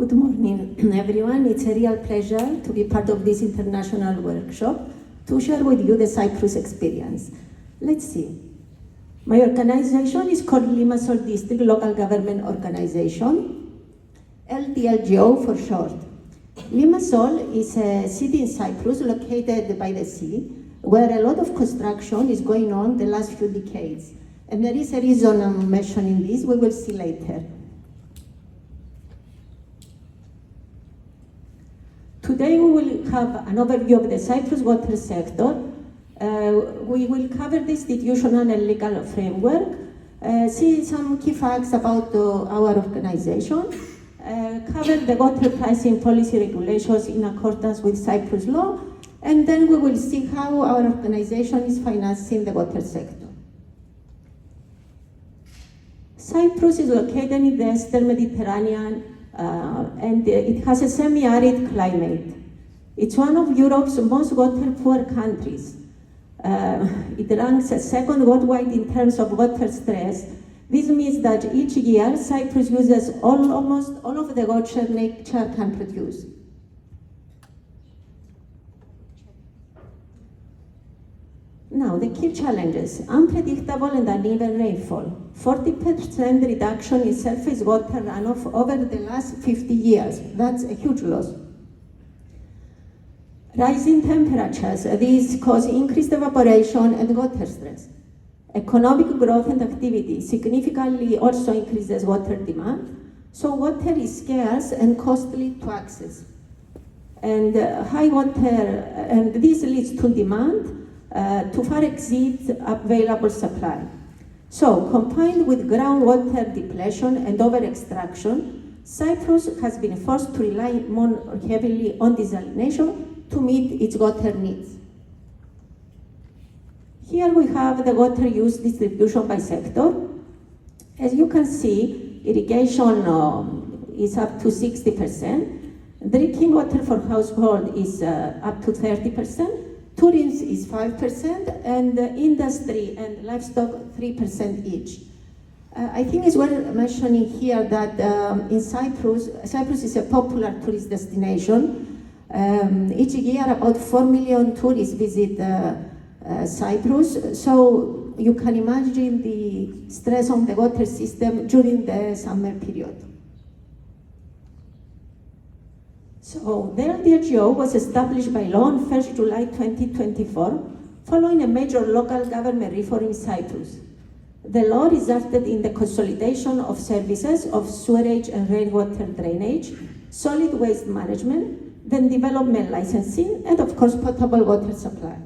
Good morning, everyone. It's a real pleasure to be part of this international workshop to share with you the Cyprus experience. Let's see. My organization is called Limassol District Local Government Organization, LDLGO for short. Limassol is a city in Cyprus located by the sea, where a lot of construction is going on the last few decades. And there is a reason I'm mentioning this, we will see later. Today we will have an overview of the Cyprus water sector. We will cover the institutional and legal framework, see some key facts about our organization, cover the water pricing policy regulations in accordance with Cyprus law, and then we will see how our organization is financing the water sector. Cyprus is located in the Eastern Mediterranean and it has a semi-arid climate. It's one of Europe's most water-poor countries. It ranks second worldwide in terms of water stress. This means that each year Cyprus uses almost all of the water nature can produce. Now, the key challenges: unpredictable and uneven rainfall, 40% reduction in surface water runoff over the last 50 years. That's a huge loss. Rising temperatures, these cause increased evaporation and water stress. Economic growth and activity significantly also increases water demand, so water is scarce and costly to access. And high water, and this leads to demand to far exceed available supply. So, combined with groundwater depletion and over-extraction, Cyprus has been forced to rely more heavily on desalination to meet its water needs. Here we have the water use distribution by sector. As you can see, irrigation is up to 60%, drinking water for household is up to 30%, tourism is 5%, and industry and livestock 3% each. I think it's worth mentioning here that in Cyprus is a popular tourist destination. Each year about 4 million tourists visit Cyprus, so you can imagine the stress on the water system during the summer period. So, the LDLGO was established by law on 1st July 2024, following a major local government reform in Cyprus. The law resulted in the consolidation of services of sewerage and rainwater drainage, solid waste management, then development licensing, and of course potable water supply.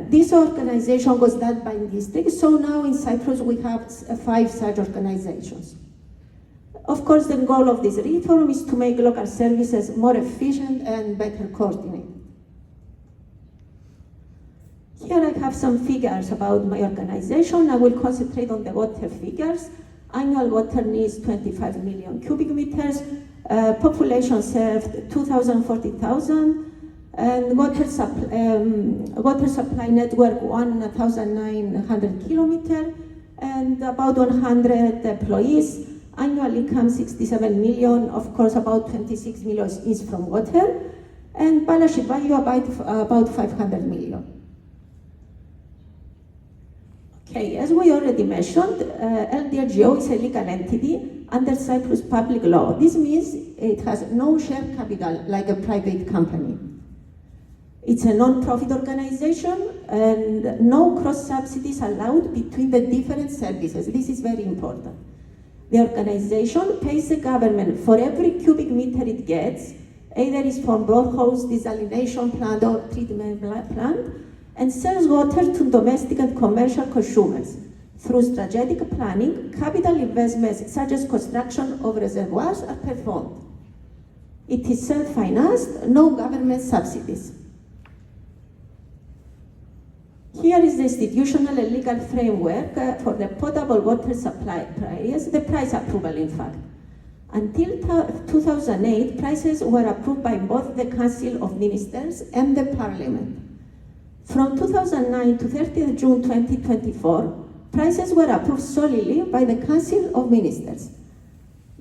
This organization was done by districts, so now in Cyprus we have 5 such organizations. Of course, the goal of this reform is to make local services more efficient and better coordinated. Here I have some figures about my organization. I will concentrate on the water figures. Annual water needs 25 million cubic meters, population served 240,000, and water supply network 1,900 kilometers, and about 100 employees. Annual income 67 million, of course about 26 million is from water, and balance sheet value about 500 million. Okay, as we already mentioned, LDLGO is a legal entity under Cyprus public law. This means it has no share capital like a private company. It's a non-profit organization and no cross-subsidies allowed between the different services. This is very important. The organization pays the government for every cubic meter it gets, either it's from boreholes, desalination plant, or treatment plant, and sells water to domestic and commercial consumers. Through strategic planning, capital investments such as construction of reservoirs are performed. It is self-financed, no government subsidies. Here is the institutional and legal framework for the potable water supply price, the price approval in fact. Until 2008, prices were approved by both the Council of Ministers and the Parliament. From 2009 to 30th June 2024, prices were approved solely by the Council of Ministers.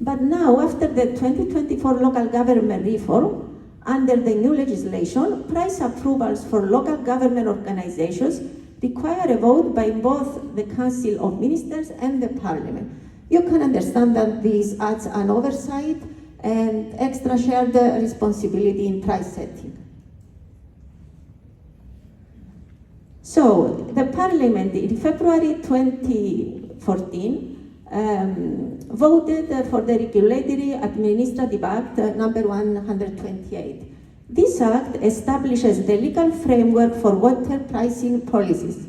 But now, after the 2024 local government reform, under the new legislation, price approvals for local government organizations require a vote by both the Council of Ministers and the Parliament. You can understand that this adds an oversight and extra shared responsibility in price setting. So, the Parliament in February 2014 voted for the Regulatory Administrative Act number 128. This act establishes the legal framework for water pricing policies.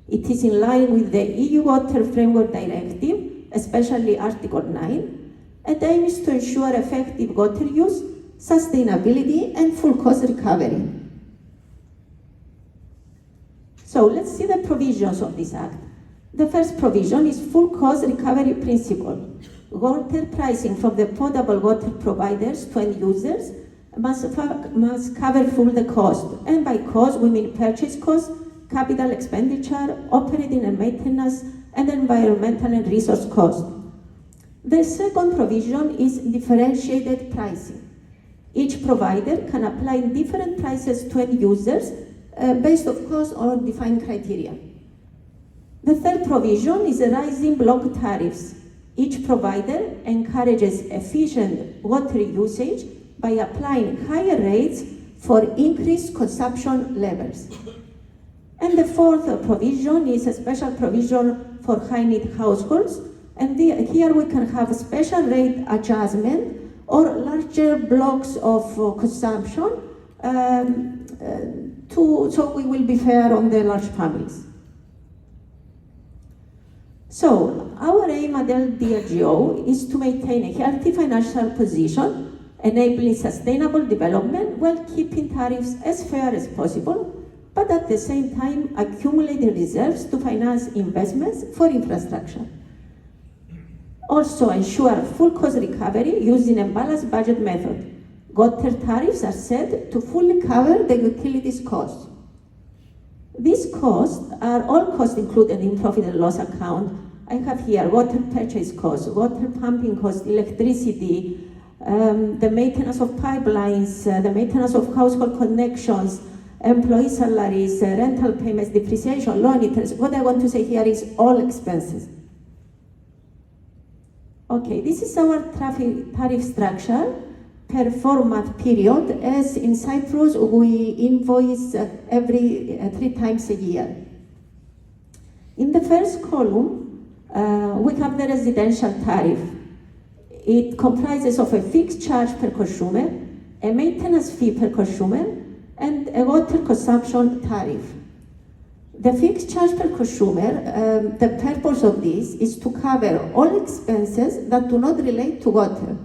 It is in line with the EU Water Framework Directive, especially Article 9, and aims to ensure effective water use, sustainability, and full cost recovery. So let's see the provisions of this act. The first provision is full cost recovery principle. Water pricing from the potable water providers to end users must cover full the cost. And by cost, we mean purchase cost, capital expenditure, operating and maintenance, and environmental and resource cost. The second provision is differentiated pricing. Each provider can apply different prices to end users based, of course, on defined criteria. The third provision is rising block tariffs. Each provider encourages efficient water usage by applying higher rates for increased consumption levels. And the fourth provision is a special provision for high-need households. And here we can have a special rate adjustment or larger blocks of consumption so we will be fair on the large families. So, our aim at LDRGO is to maintain a healthy financial position, enabling sustainable development while keeping tariffs as fair as possible, but at the same time accumulating reserves to finance investments for infrastructure. Also ensure full cost recovery using a balanced budget method. Water tariffs are set to fully cover the utilities costs. These costs are all costs included in profit and loss account. I have here water purchase costs, water pumping costs, electricity, the maintenance of pipelines, the maintenance of household connections, employee salaries, rental payments, depreciation, loan interest. What I want to say here is all expenses. Okay, this is our tariff structure per format period. As in Cyprus, we invoice every 3 times a year. In the first column, we have the residential tariff. It comprises of a fixed charge per consumer, a maintenance fee per consumer, and a water consumption tariff. The fixed charge per consumer, the purpose of this is to cover all expenses that do not relate to water,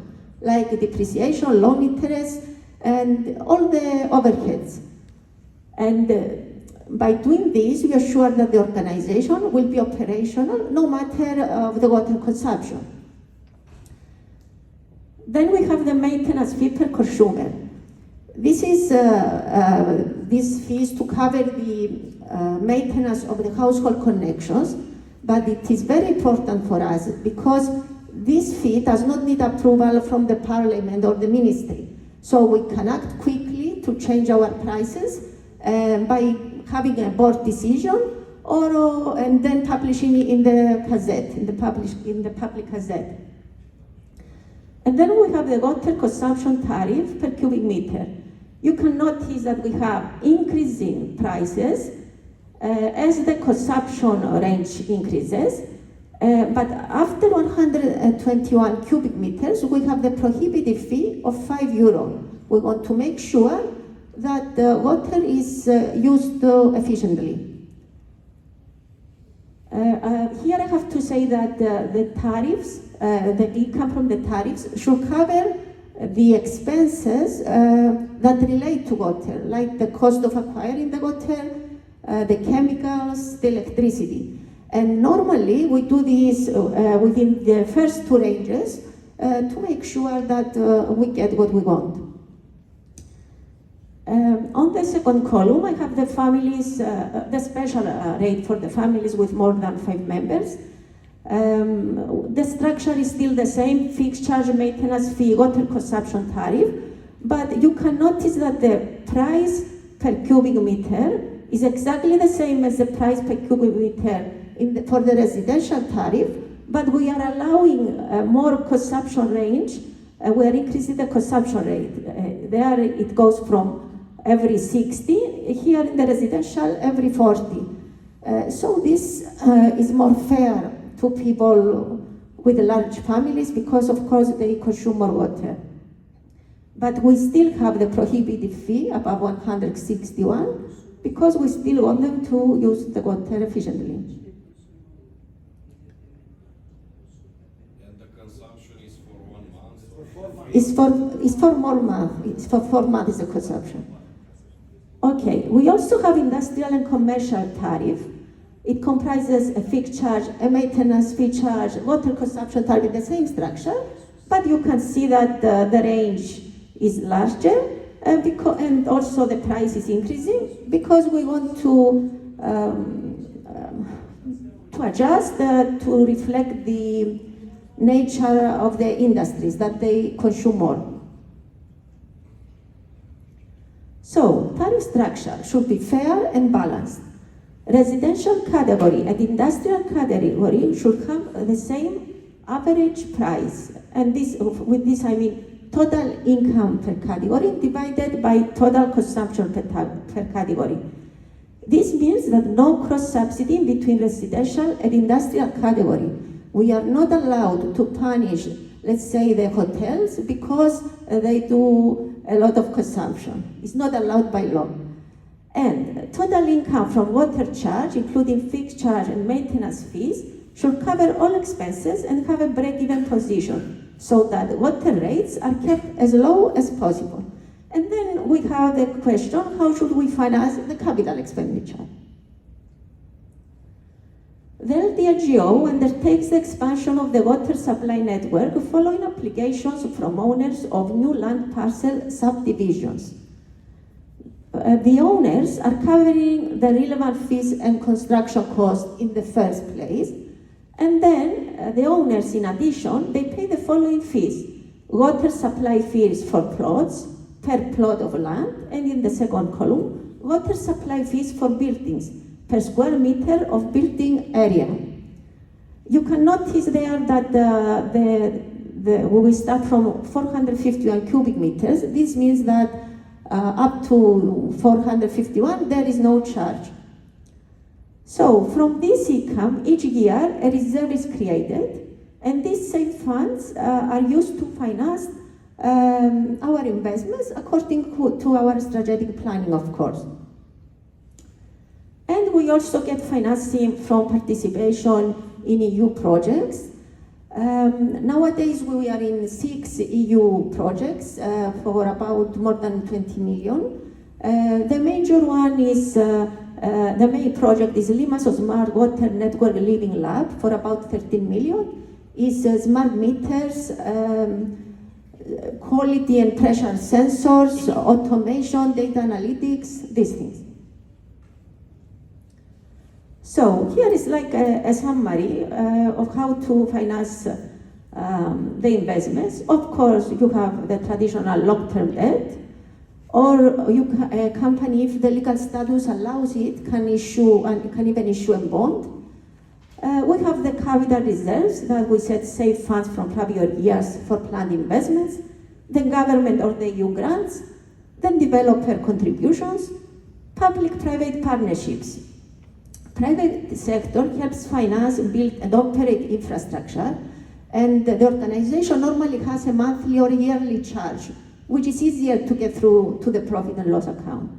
like depreciation, loan interest, and all the overheads. And by doing this, we assure that the organization will be operational no matter of the water consumption. Then we have the maintenance fee per consumer. This is this fee is to cover the maintenance of the household connections, but it is very important for us because this fee does not need approval from the Parliament or the Ministry. So we can act quickly to change our prices by having a board decision and then publishing it in the Gazette, in the public Gazette. And then we have the water consumption tariff per cubic meter. You can notice that we have increasing prices as the consumption range increases, but after 121 cubic meters, we have the prohibitive fee of €5. We want to make sure that the water is used efficiently. Here I have to say that the tariffs, the income from the tariffs should cover the expenses that relate to water, like the cost of acquiring the water, the chemicals, the electricity. And normally we do this within the first 2 ranges to make sure that we get what we want. On the second column, I have the families, the special rate for the families with more than 5 members. The structure is still the same, fixed charge, maintenance fee, water consumption tariff, but you can notice that the price per cubic meter is exactly the same as the price per cubic meter for the residential tariff, but we are allowing more consumption range. We are increasing the consumption rate. There it goes from every 60, here in the residential every 40. So this is more fair to people with large families because of course they consume more water. But we still have the prohibited fee above 161 because we still want them to use the water efficiently. And the consumption is for 1 month? For 4 months? It's for more months. It's for 4 months the consumption. Okay, we also have industrial and commercial tariff. It comprises a fixed charge, a maintenance fee charge, water consumption tariff, the same structure, but you can see that the range is larger and also the price is increasing because we want to adjust to reflect the nature of the industries that they consume more. So, tariff structure should be fair and balanced. Residential category and industrial category should have the same average price, and with this I mean total income per category divided by total consumption per category. This means that no cross-subsidy between residential and industrial category. We are not allowed to punish, let's say, the hotels because they do a lot of consumption. It's not allowed by law. And total income from water charge, including fixed charge and maintenance fees, should cover all expenses and have a break-even position so that water rates are kept as low as possible. And then we have the question, how should we finance the capital expenditure? The LDRGO undertakes the expansion of the water supply network following applications from owners of new land parcel subdivisions. The owners are covering the relevant fees and construction costs in the first place, and then the owners, in addition, they pay the following fees: water supply fees for plots per plot of land, and in the second column, water supply fees for buildings per square meter of building area. You can notice there that we start from 451 cubic meters. This means that up to 451, there is no charge. So from this income, each year a reserve is created, and these same funds are used to finance our investments according to our strategic planning, of course. And we also get financing from participation in EU projects. Nowadays we are in 6 EU projects for about more than 20 million. The major one is, the main project is Limassol Smart Water Network Living Lab for about 13 million. It's smart meters, quality and pressure sensors, automation, data analytics, these things. So here is like a summary of how to finance the investments. Of course, you have the traditional long-term debt, or a company, if the legal status allows it, can even issue a bond. We have the capital reserves that we set save funds from previous years for planned investments, the government or the EU grants, then developer contributions, public-private partnerships. Private sector helps finance, build and operate infrastructure, and the organization normally has a monthly or yearly charge, which is easier to get through to the profit and loss account.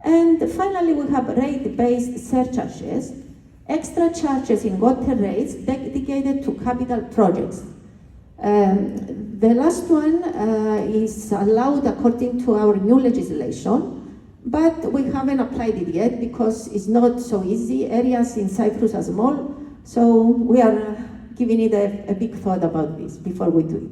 And finally, we have rate-based surcharges, extra charges in water rates dedicated to capital projects. The last one is allowed according to our new legislation, but we haven't applied it yet because it's not so easy. Areas in Cyprus are small, so we are giving it a big thought about this before we do it.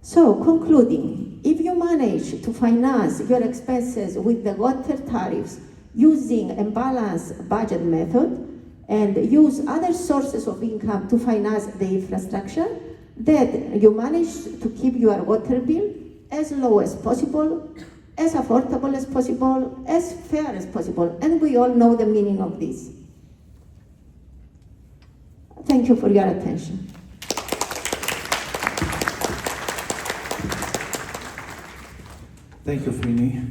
So, concluding, if you manage to finance your expenses with the water tariffs using a balanced budget method, and use other sources of income to finance the infrastructure, that you manage to keep your water bill as low as possible, as affordable as possible, as fair as possible. And we all know the meaning of this. Thank you for your attention. Thank you, Frini.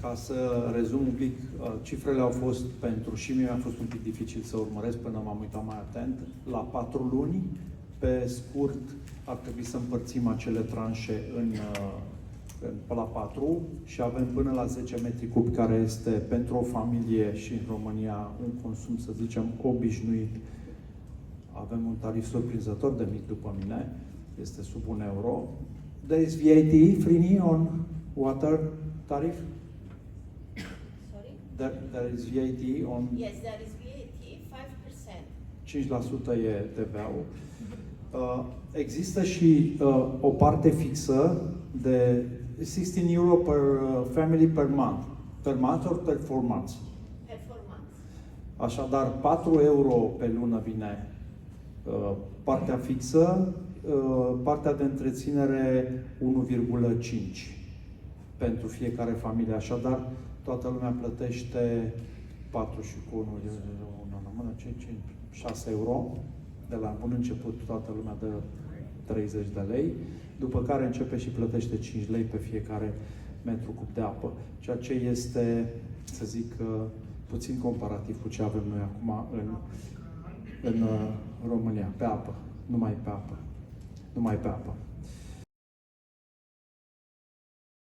Ca să rezum un pic, cifrele au fost pentru, și mie a fost un pic dificil să urmăresc până m-am uitat mai atent, la 4 luni. Pe scurt, ar trebui să împărțim acele tranșe la 4 și avem până la 10 metri cubi, care este pentru o familie și în România un consum, să zicem, obișnuit. Avem un tarif surprinzător de mic după mine, este sub 1 euro. There is VAT, Frini, on water tariff? Sorry? There is VAT on... Yes, there is VAT, 5%. 5% e TVA-ul. Există și o parte fixă de 16 euro per family per month. Per month or per 4 months? Performance. Așadar, 4 euro pe lună vine partea fixă, partea de întreținere 1,5 pentru fiecare familie. Așadar, toată lumea plătește 4 și cu 6 euro. De la bun început, toată lumea dă 30 de lei, după care începe și plătește 5 lei pe fiecare metru cub de apă. Ceea ce este, să zic, puțin comparativ cu ce avem noi acum în România, pe apă, numai pe apă.